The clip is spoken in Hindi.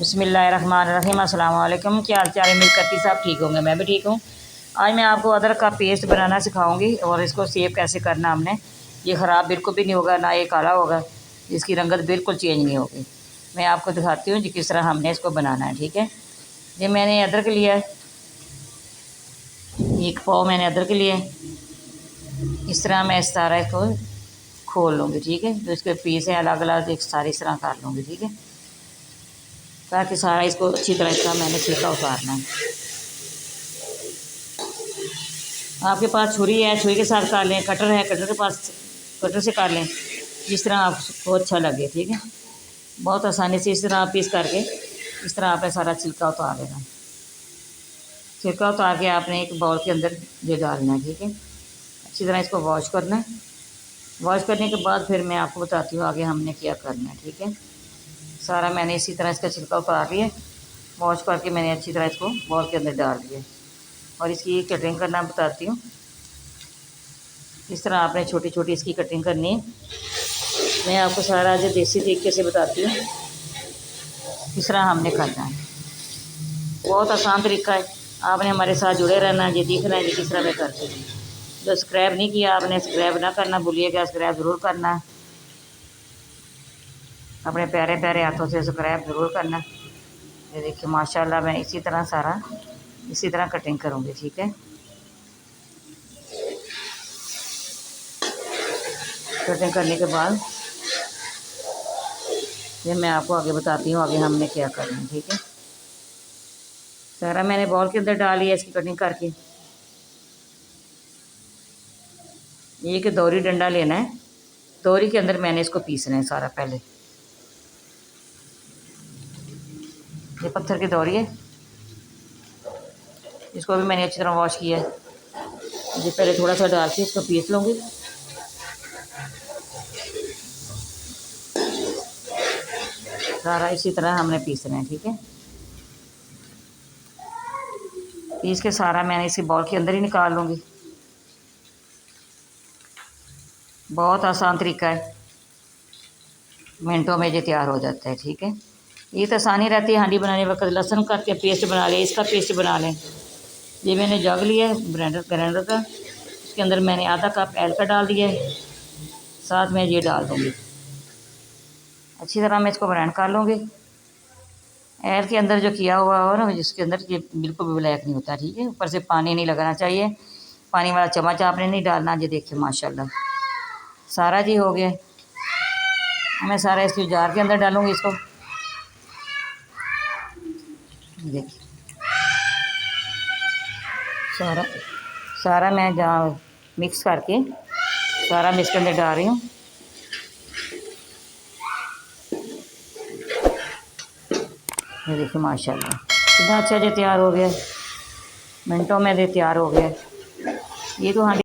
बिस्मिल्लाहिर्रहमानिर्रहीम। अस्सलाम वालेकुम। क्या हाल चाल है? उम्मीद करती सब ठीक होंगे, मैं भी ठीक हूँ। आज मैं आपको अदरक का पेस्ट बनाना सिखाऊंगी और इसको सेव कैसे करना हमने। ये ख़राब बिल्कुल भी नहीं होगा, ना ये काला होगा, इसकी रंगत बिल्कुल चेंज नहीं होगी। मैं आपको दिखाती हूँ जी किस तरह हमने इसको बनाना है। ठीक है, ये मैंने अदरक लिया है, 1 पाव मैंने अदरक लिया है। इस तरह मैं इस तरह इसको खोल लूँगी। ठीक है, जो इसके पीस हैं अलग अलग एक सारी इस तरह कर लूँगी। ठीक है, ताकि सारा इसको अच्छी तरह इसका मैंने छिलका उतारना है। आपके पास छुरी है, छुरी के साथ काट लें। कटर है, कटर के पास कटर से काट लें, जिस तरह आपको अच्छा लगे। ठीक है, बहुत आसानी से इस तरह पीस करके इस तरह आपने सारा छिलका उतार लेना। छिलका उतार के आपने एक बाउल के अंदर ये डालना है। ठीक है, अच्छी तरह इसको वॉश करना है। वॉश करने के बाद फिर मैं आपको बताती हूँ आगे हमने क्या करना है। ठीक है, सारा मैंने इसी तरह इसका छिलका उतार लिया, वॉश करके मैंने अच्छी तरह इसको बाउल के अंदर डाल दिया और इसकी कटिंग करना बताती हूँ। इस तरह आपने छोटी छोटी इसकी कटिंग करनी है। मैं आपको सारा जो देसी तरीके से बताती हूँ किस तरह हमने करना है। बहुत आसान तरीका है, आपने हमारे साथ जुड़े रहना है, ये देखना है कि किस तरह मैं करती हूँ। जो सब्सक्राइब नहीं किया आपने सब्सक्राइब ना करना भूलिएगा, सब्सक्राइब ज़रूर करना, अपने प्यारे प्यारे हाथों से सब्सक्राइब ज़रूर करना। ये देखिए माशाल्लाह मैं इसी तरह सारा इसी तरह कटिंग करूँगी। ठीक है, कटिंग करने के बाद फिर मैं आपको आगे बताती हूँ आगे हमने क्या करना है। ठीक है, सारा मैंने बॉल के अंदर डाल लिया इसकी कटिंग करके। एक दोरी डंडा लेना है, दोरी के अंदर मैंने इसको पीसना है सारा। पहले ये पत्थर की दोरी है, इसको भी मैंने अच्छी तरह वॉश किया है। ये पहले थोड़ा सा डाल के इसको पीस लूँगी। सारा इसी तरह हमने पीसना है। ठीक है, पीस के सारा मैंने इसी बॉल के अंदर ही निकाल लूँगी। बहुत आसान तरीका है, मिनटों में ये तैयार हो जाता है। ठीक है, ये तो आसानी रहती है हांडी बनाने वक्त। लहसुन काट के पेस्ट बना लें, इसका पेस्ट बना लें। ये मैंने जग लिया है ग्राइंडर का, इसके अंदर मैंने आधा कप एल का डाल दिया है, साथ में ये डाल दूँगी। अच्छी तरह मैं इसको ब्रांड कर लूँगी। एल के अंदर जो किया हुआ हो ना, जिसके अंदर ये बिल्कुल भी ब्लैक नहीं होता। ठीक है, ऊपर से पानी नहीं लगना चाहिए, पानी वाला चम्मच आपने नहीं डालना। ये देखिए माशाल्लाह सारा जी हो गया। मैं सारा इसके जार के अंदर डालूँगी इसको। देखिए सारा सारा मैं जहाँ मिक्स करके सारा मैं इसके अंदर डाल रही हूँ। ये देखिए माशाल्लाह कितना अच्छा जो तैयार हो गया, मिनटों में ये तैयार हो गया। ये तो हाँ